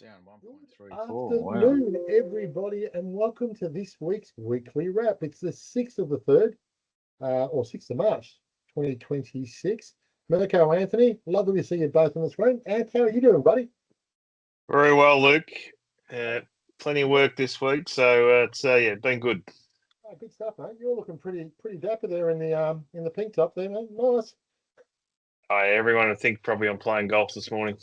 Down Good 1.34. Wow. afternoon, everybody, and welcome to this week's weekly wrap. It's the 6th of the 3rd, or 6th of March, 2026. Mirko, Anthony, lovely to see you both on the screen. Anth, how are you doing, buddy? Very well, Luke. Plenty of work this week, so it's been good. Oh, good stuff, mate. You're looking pretty dapper there in the pink top there, mate. Nice. Everyone, I think, probably I'm playing golf this morning.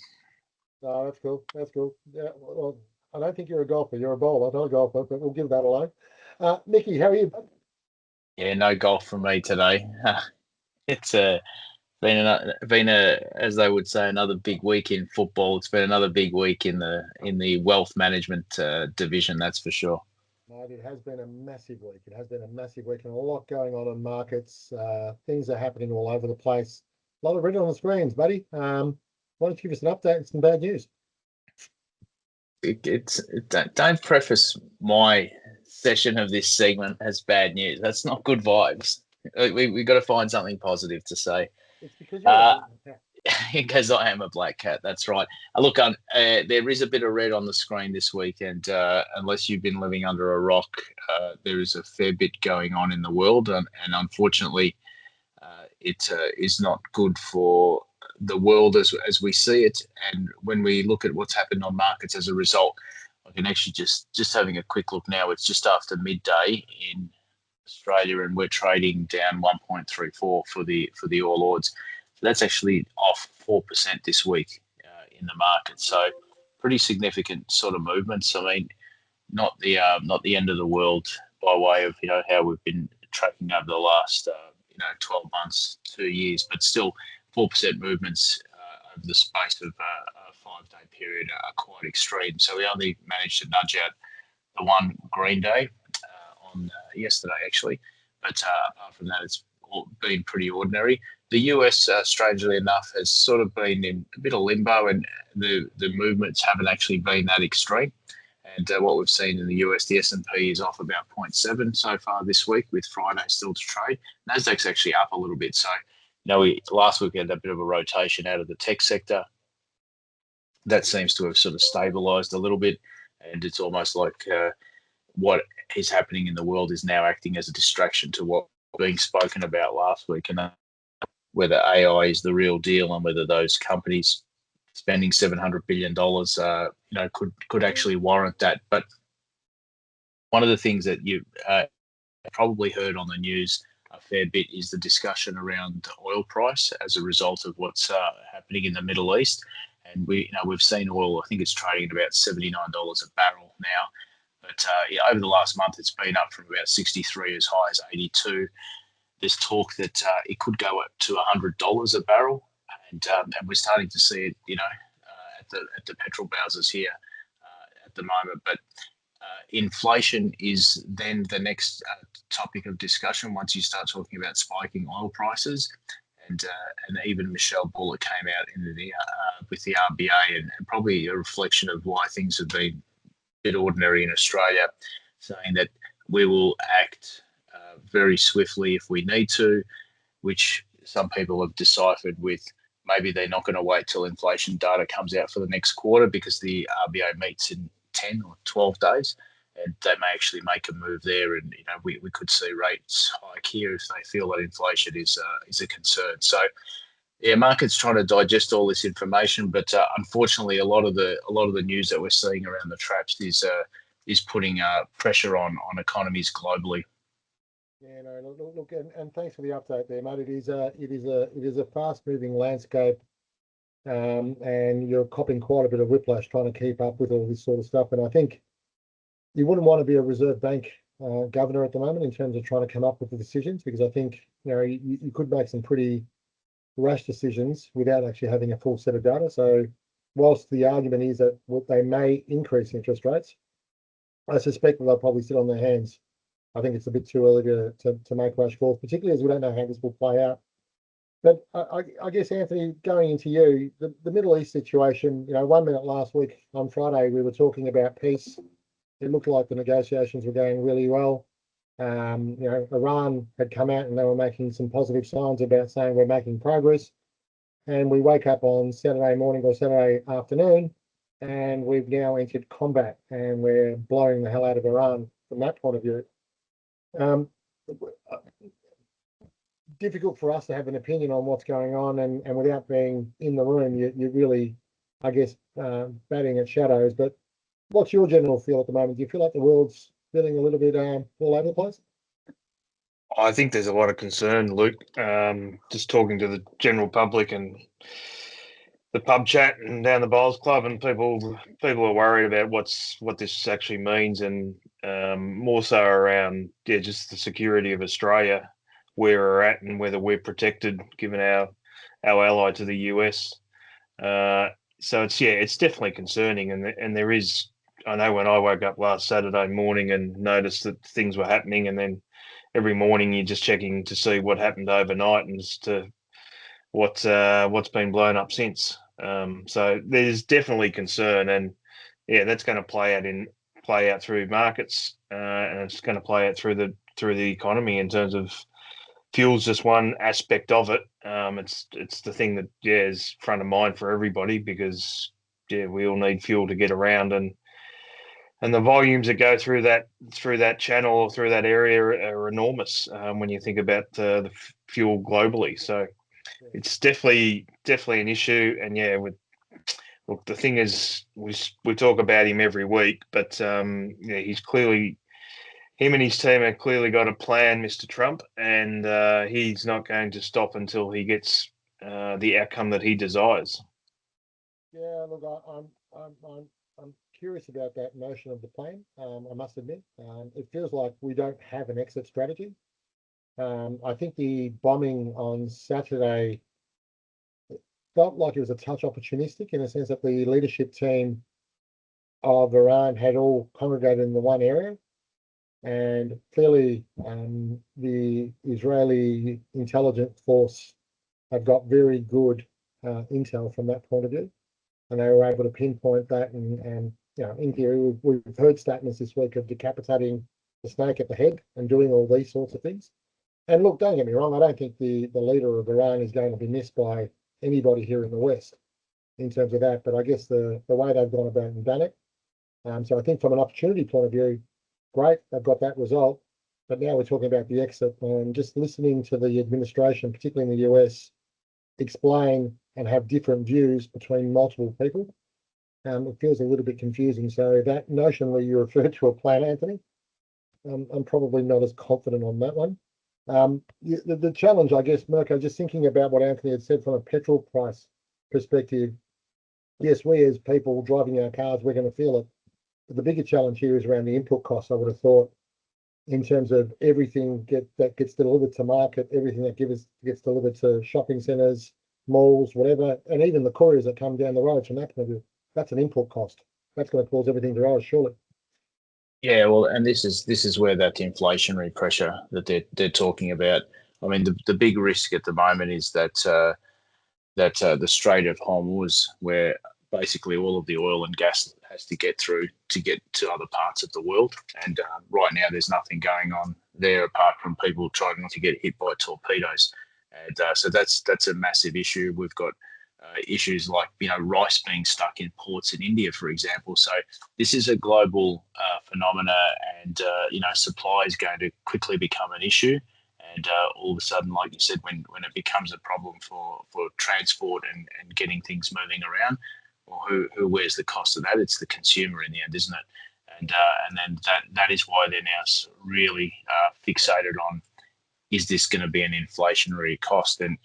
Oh, that's cool. That's cool. Yeah, well, I don't think you're a golfer. You're a bowler, not a golfer, but we'll give that alone. Mickey, how are you, bud? Yeah, no golf from me today. It's been as they would say, another big week in football. It's been another big week in the wealth management division. That's for sure. Mate, it has been a massive week. It has been a massive week and a lot going on in markets. Things are happening all over the place. A lot of red on the screens, buddy. Why don't you give us an update and some bad news? Don't preface my session of this segment as bad news. That's not good vibes. We got to find something positive to say. It's because you're Uh, a because I am a black cat. That's right. Look, there is a bit of red on the screen this week, and unless you've been living under a rock, there is a fair bit going on in the world, and unfortunately, it is not good for the world as we see it. And when we look at what's happened on markets as a result, I can actually just having a quick look now. It's just after midday in Australia, and we're trading down 1.34 for the All Ords. So that's actually off 4% this week in the market. So pretty significant sort of movements. I mean, not the end of the world by way of how we've been tracking over the last 12 months, 2 years, but still 4% movements over the space of a 5-day period are quite extreme. So we only managed to nudge out the one green day on yesterday, actually. But apart from that, it's been pretty ordinary. The US, strangely enough, has sort of been in a bit of limbo, and the movements haven't actually been that extreme. And what we've seen in the US, the S&P is off about zero point 0.7 so far this week, with Friday still to trade. Nasdaq's actually up a little bit. So, last week we had a bit of a rotation out of the tech sector. That seems to have sort of stabilised a little bit, and it's almost like what is happening in the world is now acting as a distraction to what was being spoken about last week, and whether AI is the real deal and whether those companies spending $700 billion, could actually warrant that. But one of the things that you probably heard on the news a fair bit is the discussion around the oil price as a result of what's happening in the Middle East. And we've seen oil. I think it's trading at about $79 a barrel now. But over the last month, it's been up from about 63 as high as 82. There's talk that it could go up to $100 a barrel, and we're starting to see it, at the petrol bowsers here at the moment. But inflation is then the next topic of discussion once you start talking about spiking oil prices. And even Michelle Bullock came out with the RBA, and probably a reflection of why things have been bit ordinary in Australia, saying that we will act very swiftly if we need to, which some people have deciphered with maybe they're not going to wait till inflation data comes out for the next quarter because the RBA meets in 10 or 12 days, and they may actually make a move there, and we could see rates hike here if they feel that inflation is a concern. So yeah, market's trying to digest all this information, but unfortunately, a lot of the news that we're seeing around the traps is putting pressure on economies globally. Yeah, no, look, and thanks for the update there, mate. It is a fast moving landscape, and you're copping quite a bit of whiplash trying to keep up with all this sort of stuff. And I think you wouldn't want to be a Reserve Bank governor at the moment in terms of trying to come up with the decisions, because I think you could make some pretty rash decisions without actually having a full set of data. So whilst the argument is that they may increase interest rates, I suspect that they'll probably sit on their hands. I think it's a bit too early to make rash calls, particularly as we don't know how this will play out. But I guess, Anthony, going into you, the Middle East situation, 1 minute last week on Friday, we were talking about peace. It looked like the negotiations were going really well. Iran had come out and they were making some positive signs about saying we're making progress. And we wake up on Saturday morning or Saturday afternoon, and we've now entered combat, and we're blowing the hell out of Iran from that point of view. Um, Difficult for us to have an opinion on what's going on, and without being in the room, you really, I guess, batting at shadows. But what's your general feel at the moment? Do you feel like the world's feeling a little bit all over the place? I think there's a lot of concern, Luke. Just talking to the general public and the pub chat and down the bowls club, and people are worried about what this actually means, and more so around just the security of Australia, where we're at, and whether we're protected given our ally to the US. So it's definitely concerning, and there is. I know when I woke up last Saturday morning and noticed that things were happening, and then every morning you're just checking to see what happened overnight and as to what's been blown up since. So there's definitely concern, and that's going to play out through markets, and it's going to play out through the economy in terms of fuel's just one aspect of it. It's the thing that is front of mind for everybody, because we all need fuel to get around, and the volumes that go through that channel or through that area are enormous when you think about the fuel globally. So it's definitely an issue. And look, the thing is, we talk about him every week, but he's clearly, him and his team have clearly got a plan, Mr. Trump, and he's not going to stop until he gets the outcome that he desires. Yeah, look, I'm curious about that notion of the plan. I must admit, it feels like we don't have an exit strategy. I think the bombing on Saturday felt like it was a touch opportunistic, in the sense that the leadership team of Iran had all congregated in the one area, and clearly the Israeli intelligence force have got very good intel from that point of view, and they were able to pinpoint that. And in theory, we've heard statements this week of decapitating the snake at the head and doing all these sorts of things. And look, don't get me wrong, I don't think the leader of Iran is going to be missed by anybody here in the West in terms of that, but I guess the way they've gone about and done it. So I think from an opportunity point of view, great, they've got that result. But now we're talking about the exit, and just listening to the administration, particularly in the US, explain and have different views between multiple people. It feels a little bit confusing. So that notion where you referred to a plan, Anthony, I'm probably not as confident on that one. The challenge, I guess, Mirko, just thinking about what Anthony had said from a petrol price perspective, yes, we as people driving our cars, we're going to feel it. But the bigger challenge here is around the input costs, I would have thought, in terms of everything that gets delivered to market, everything that gets delivered to shopping centres, malls, whatever, and even the couriers that come down the road from that point of view. That's an input cost. That's going to cause everything to rise, surely. Yeah, well, and this is where that inflationary pressure that they're talking about. I mean, the big risk at the moment is that the Strait of Hormuz, where basically all of the oil and gas has to get through to get to other parts of the world, and right now there's nothing going on there apart from people trying not to get hit by torpedoes, and so that's a massive issue. We've got issues like rice being stuck in ports in India, for example. So this is a global phenomena, and supply is going to quickly become an issue. And all of a sudden, like you said, when it becomes a problem for transport and getting things moving around, well, who wears the cost of that? It's the consumer in the end, isn't it? And then that is why they're now really fixated on, is this going to be an inflationary cost? And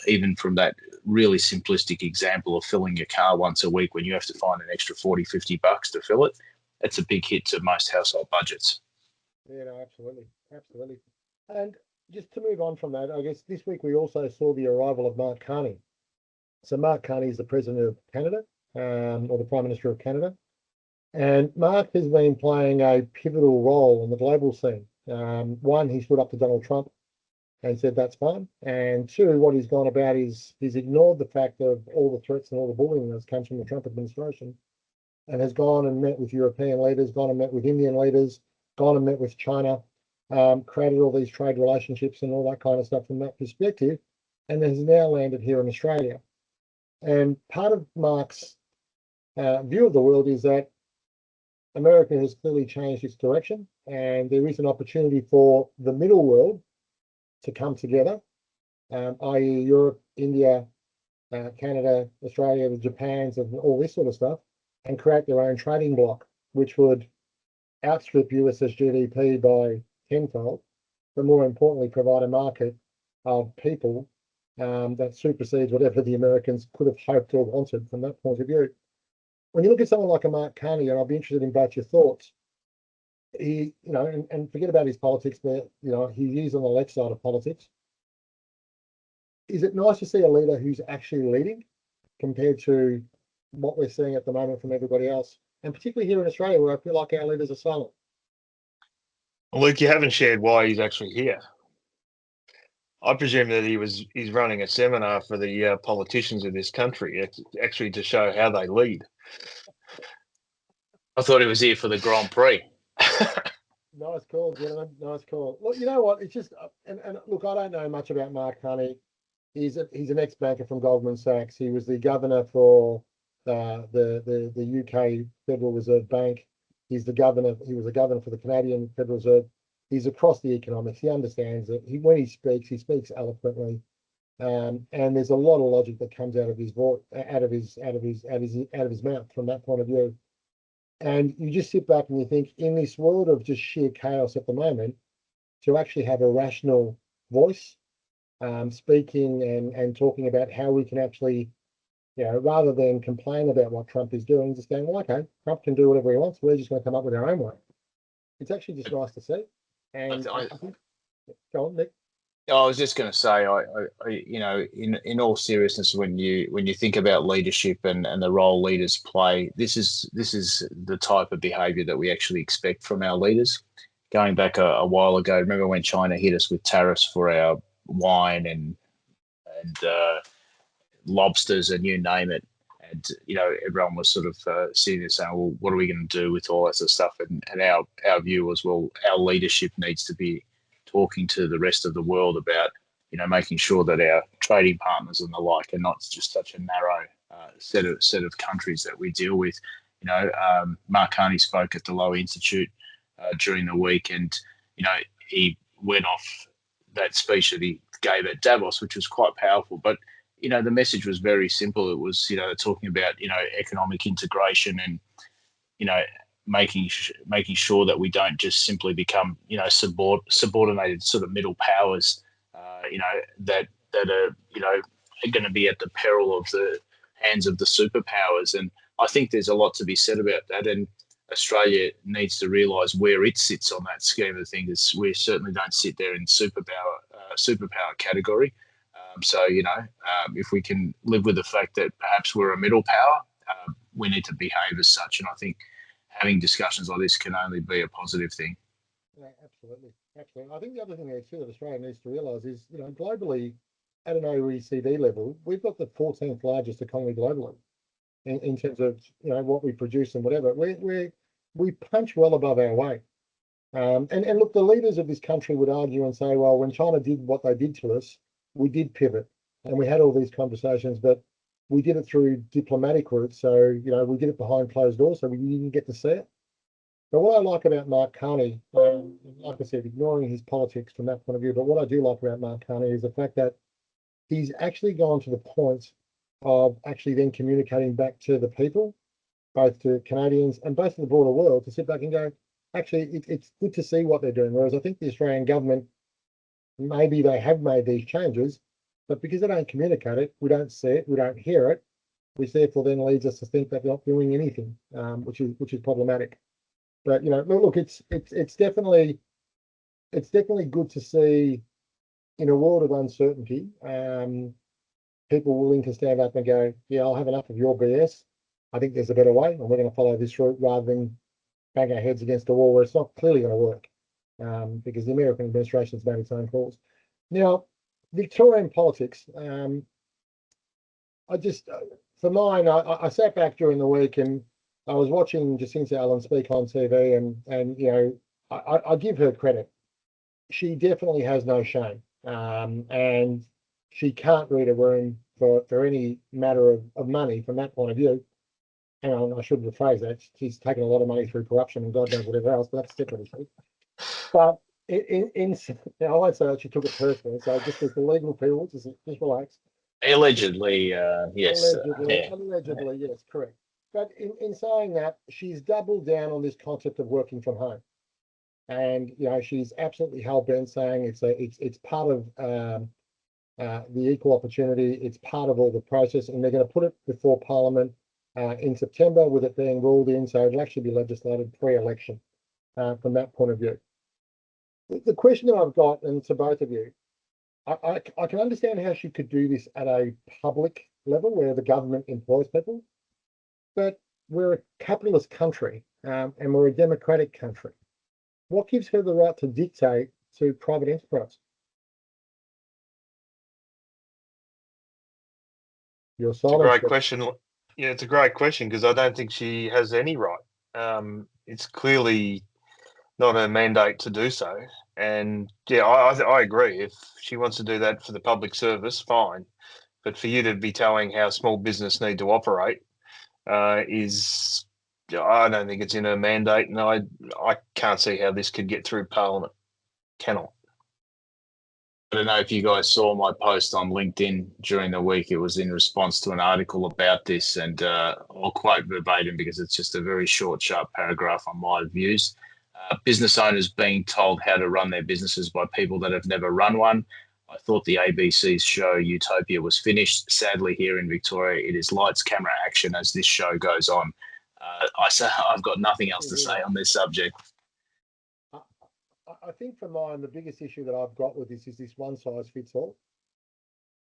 even from that really simplistic example of filling your car once a week, when you have to find an extra 40, $50 to fill it, it's a big hit to most household budgets. Yeah, no, absolutely. Absolutely. And just to move on from that, I guess this week we also saw the arrival of Mark Carney. So Mark Carney is the president of Canada, or the Prime Minister of Canada. And Mark has been playing a pivotal role in the global scene. One, he stood up to Donald Trump and said that's fine. And two, what he's gone about is he's ignored the fact of all the threats and all the bullying that's come from the Trump administration, and has gone and met with European leaders, gone and met with Indian leaders, gone and met with China, created all these trade relationships and all that kind of stuff from that perspective, and has now landed here in Australia. And part of Mark's view of the world is that America has clearly changed its direction, and there is an opportunity for the middle world to come together, i.e., Europe, India, Canada, Australia, the Japans, and all this sort of stuff, and create their own trading bloc, which would outstrip US's GDP by tenfold, but more importantly, provide a market of people that supersedes whatever the Americans could have hoped or wanted from that point of view. When you look at someone like a Mark Carney, and I'll be interested in both your thoughts, and forget about his politics, but he is on the left side of politics. Is it nice to see a leader who's actually leading compared to what we're seeing at the moment from everybody else, and particularly here in Australia, where I feel like our leaders are silent? Well, Luke, you haven't shared why he's actually here. I presume that he's running a seminar for the politicians of this country, actually to show how they lead. I thought he was here for the Grand Prix. Nice call, gentlemen. Nice call. Look, you know what? It's just, and look, I don't know much about Mark Carney. He's an ex-banker from Goldman Sachs. He was the governor for the UK Federal Reserve Bank. He was the governor for the Canadian Federal Reserve. He's across the economics. He understands it. When he speaks eloquently. And there's a lot of logic that comes out of his voice, out of his mouth from that point of view. And you just sit back and you think, in this world of just sheer chaos at the moment, to actually have a rational voice, speaking and talking about how we can actually, rather than complain about what Trump is doing, just going, well, okay, Trump can do whatever he wants. We're just going to come up with our own way. It's actually just nice to see. And I think, go on, Nick. I was just going to say, in all seriousness, when you think about leadership and the role leaders play, this is the type of behaviour that we actually expect from our leaders. Going back a while ago, remember when China hit us with tariffs for our wine and lobsters and you name it, and everyone was sort of sitting there saying, well, what are we going to do with all that sort of stuff? And our view was, well, our leadership needs to be talking to the rest of the world about, making sure that our trading partners and the like are not just such a narrow set of countries that we deal with. Mark Carney spoke at the Lowy Institute during the week, and he went off that speech that he gave at Davos, which was quite powerful. But the message was very simple. It was talking about economic integration and making sure that we don't just simply become subordinated sort of middle powers that are going to be at the peril of the hands of the superpowers. And I think there's a lot to be said about that, and Australia needs to realise where it sits on that scheme of things. We certainly don't sit there in superpower category. If we can live with the fact that perhaps we're a middle power, we need to behave as such. And I think having discussions like this can only be a positive thing. Yeah, absolutely. I think the other thing there too that Australia needs to realise is, globally, at an OECD level, we've got the 14th largest economy globally in terms of what we produce and whatever. We punch well above our weight. And look, the leaders of this country would argue and say, well, when China did what they did to us, we did pivot and we had all these conversations, but we did it through diplomatic routes. So, we did it behind closed doors, so we didn't get to see it. But what I like about Mark Carney, like I said, ignoring his politics from that point of view, but what I do like about Mark Carney is the fact that he's actually gone to the point of actually then communicating back to the people, both to Canadians and both to the broader world, to sit back and go, actually, it's good to see what they're doing. Whereas I think the Australian government, maybe they have made these changes, but because they don't communicate it, we don't see it, we don't hear it, which therefore then leads us to think that they're not doing anything, which is problematic. But look, it's definitely good to see in a world of uncertainty, people willing to stand up and go, yeah, I'll have enough of your BS. I think there's a better way, and we're going to follow this route rather than bang our heads against the wall where it's not clearly going to work, because the American administration has made its own calls. Now, Victorian politics, for mine, I sat back during the week and I was watching Jacinta Allen speak on TV, and I give her credit. She definitely has no shame, and she can't read a room for any matter of money from that point of view. hang on, I shouldn't rephrase that. She's taken a lot of money through corruption and God knows whatever else, but that's a different issue. But now I won't say that she took it personally, so just as the legal people, just relax. Allegedly, yes. Allegedly, yes, correct. But in saying that, she's doubled down on this concept of working from home. And she's absolutely hell-bent saying it's part of the equal opportunity, it's part of all the process, and they're going to put it before Parliament in September with it being ruled in, so it'll actually be legislated pre-election from that point of view. The question that I've got, and to both of you, I can understand how she could do this at a public level where the government employs people, but we're a capitalist country and we're a democratic country. What gives her the right to dictate to private enterprise? Your It's a great question. Yeah, it's a great question because I don't think she has any right. It's clearly not her mandate to do so. And yeah, I agree. If she wants to do that for the public service, fine. But for you to be telling how small business need to operate is, I don't think it's in her mandate, and I can't see how this could get through Parliament. Cannot. I don't know if you guys saw my post on LinkedIn during the week. It was in response to an article about this, and I'll quote verbatim because it's just a very short, sharp paragraph on my views. Business owners being told how to run their businesses by people that have never run one. I thought the ABC's show Utopia was finished. Sadly, here in Victoria, it is lights, camera, action as this show goes on. I've got nothing else to say on this subject. I think for mine, the biggest issue that I've got with this is this one size fits all.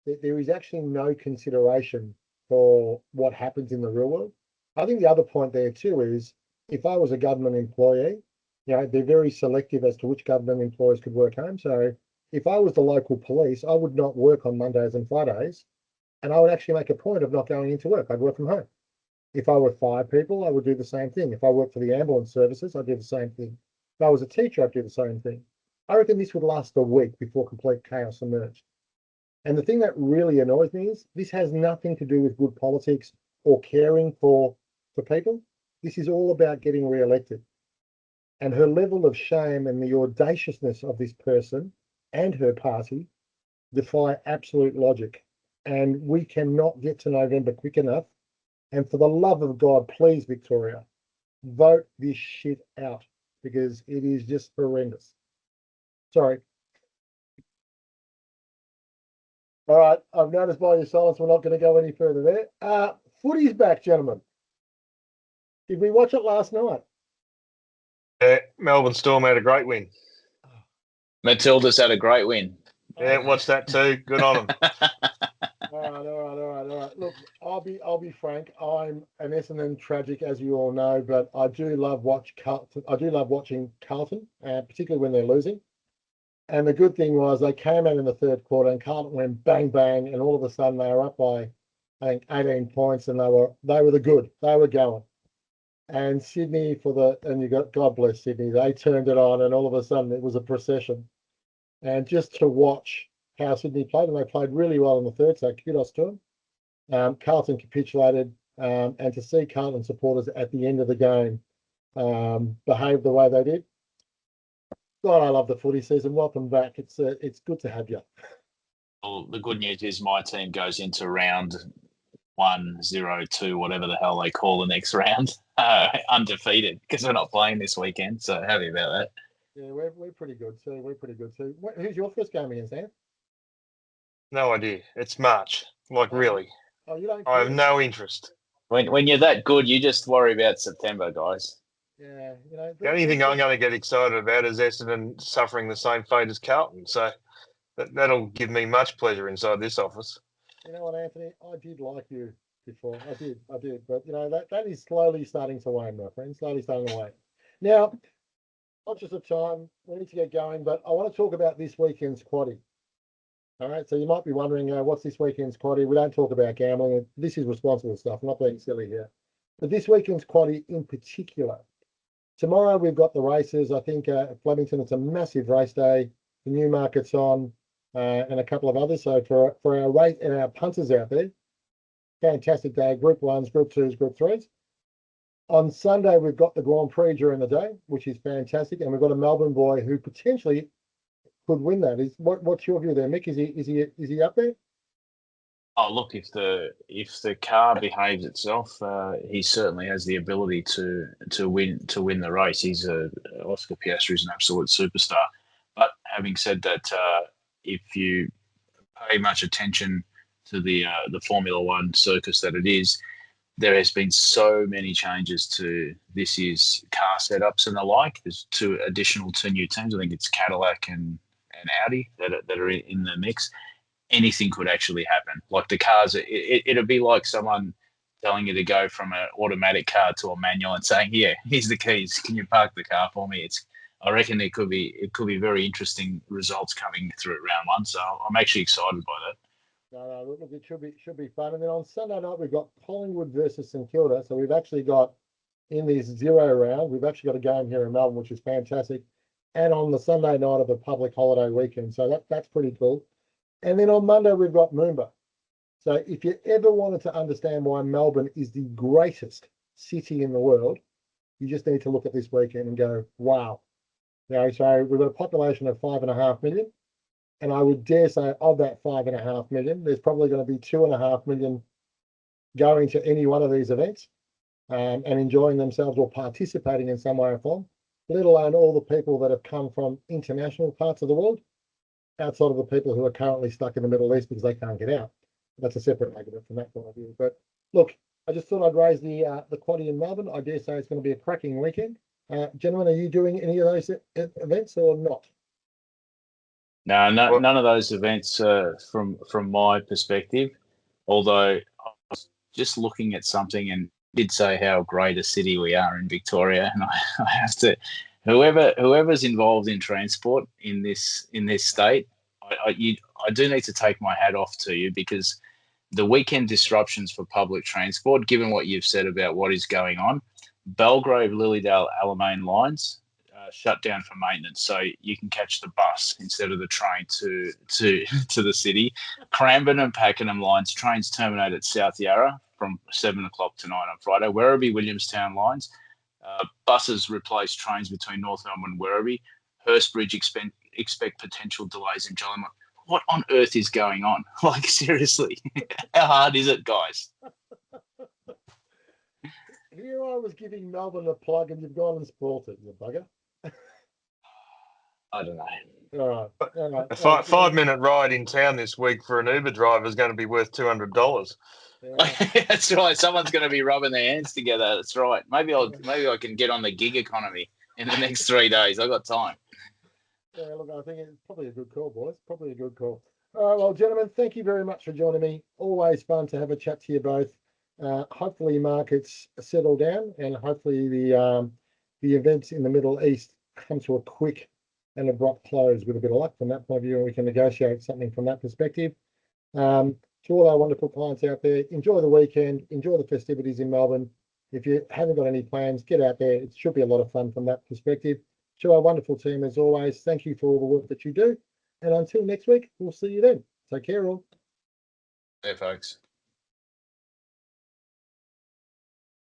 There is actually no consideration for what happens in the real world. I think the other point there too is if I was a government employee, they're very selective as to which government employees could work home. So if I was the local police, I would not work on Mondays and Fridays, and I would actually make a point of not going into work. I'd work from home. If I were fire people, I would do the same thing. If I worked for the ambulance services, I'd do the same thing. If I was a teacher, I'd do the same thing. I reckon this would last a week before complete chaos emerged. And the thing that really annoys me is this has nothing to do with good politics or caring for people. This is all about getting re-elected. And her level of shame and the audaciousness of this person and her party defy absolute logic. And we cannot get to November quick enough. And for the love of God, please, Victoria, vote this shit out because it is just horrendous. Sorry. All right, I've noticed by your silence we're not going to go any further there. Footy's back, gentlemen. Did we watch it last night? Melbourne Storm had a great win. Matilda's had a great win. Yeah, watch that too. Good on them. All right. Look, I'll be frank. I'm an Essendon tragic, as you all know, but I do love Carlton. I do love watching Carlton, particularly when they're losing. And the good thing was they came out in the third quarter, and Carlton went bang bang, and all of a sudden they were up by, I think, 18 points, and they were the good. They were going. And Sydney and you got God bless Sydney. They turned it on, and all of a sudden it was a procession. And just to watch how Sydney played, and they played really well in the third, so kudos to them. Carlton capitulated, and to see Carlton supporters at the end of the game behave the way they did. God, I love the footy season. Welcome back. It's good to have you. Well, the good news is my team goes into round 1, 0, 2, whatever the hell they call the next round, undefeated because we're not playing this weekend. So happy about that. Yeah, we're pretty good too. Who's your first game against, Sam? No idea. It's March. Really. Oh, you don't. I have no interest. When you're that good, you just worry about September, guys. Yeah, The only thing I'm going to get excited about is Essendon suffering the same fate as Carlton. So that'll give me much pleasure inside this office. You know what, Anthony? I did like you before. I did. But that is slowly starting to wane, my friend. Slowly starting to wane. Now, conscious of time, we need to get going. But I want to talk about this weekend's quaddie. All right. So you might be wondering, what's this weekend's quaddie? We don't talk about gambling. This is responsible stuff. I'm not being silly here. But this weekend's quaddie in particular. Tomorrow we've got the races. I think at Flemington it's a massive race day. The Newmarket's on, and a couple of others. So for our race and our punters out there, fantastic day. Group 1s, Group 2s, Group 3s. On Sunday, we've got the Grand Prix during the day, which is fantastic, and we've got a Melbourne boy who potentially could win that. What's your view there, Mick? Is he up there? Oh, look, if the car behaves itself, he certainly has the ability to win the race. Oscar Piastri is an absolute superstar. But having said that, if you pay much attention to the Formula One circus that it is, there has been so many changes to this year's car setups and the like. There's two new teams. I think it's Cadillac and Audi that are in the mix. Anything could actually happen. Like the cars, it'd be like someone telling you to go from an automatic car to a manual and saying, "Yeah, here's the keys. Can you park the car for me?" I reckon it could be very interesting results coming through at round one. So I'm actually excited by that. No, look, it should be fun. And then on Sunday night, we've got Collingwood versus St Kilda. So we've actually got in this 0 round, we've actually got a game here in Melbourne, which is fantastic. And on the Sunday night of a public holiday weekend. So that's pretty cool. And then on Monday, we've got Moomba. So if you ever wanted to understand why Melbourne is the greatest city in the world, you just need to look at this weekend and go, wow. So we've got a population of 5.5 million. And I would dare say of that 5.5 million, there's probably going to be 2.5 million going to any one of these events and enjoying themselves or participating in some way or form, let alone all the people that have come from international parts of the world, outside of the people who are currently stuck in the Middle East because they can't get out. That's a separate argument from that point of view. But look, I just thought I'd raise the quaddy in Melbourne. I dare say it's going to be a cracking weekend. Gentlemen, are you doing any of those events or not? No, none of those events from my perspective. Although I was just looking at something and did say how great a city we are in Victoria, and I have to, whoever's involved in transport in this state, I do need to take my hat off to you, because the weekend disruptions for public transport, given what you've said about what is going on, Belgrave, Lilydale, Alamein lines shut down for maintenance, so you can catch the bus instead of the train to to the city. Cranbourne and Pakenham lines, trains terminate at South Yarra from 7 o'clock tonight on Friday. Werribee Williamstown lines, buses replace trains between North Melbourne and Werribee. Hurstbridge expect potential delays in Jolly. What on earth is going on? Like, seriously, how hard is it, guys? Here I was giving Melbourne a plug and you've gone and spoilt it, you bugger. I don't know. All right. A 5 minute ride in town this week for an Uber driver is going to be worth $200. That's right. Someone's going to be rubbing their hands together. That's right. Maybe I can get on the gig economy in the next 3 days. I've got time. Yeah, look, I think it's probably a good call, boys. Probably a good call. All right, well, gentlemen, thank you very much for joining me. Always fun to have a chat to you both. Hopefully markets settle down, and hopefully the events in the Middle East come to a quick and abrupt close with a bit of luck from that point of view, and we can negotiate something from that perspective. To all our wonderful clients out there, enjoy the weekend, enjoy the festivities in Melbourne. If you haven't got any plans, get out there. It should be a lot of fun from that perspective. To our wonderful team, as always, thank you for all the work that you do. And until next week, we'll see you then. Take care, all. Hey, folks.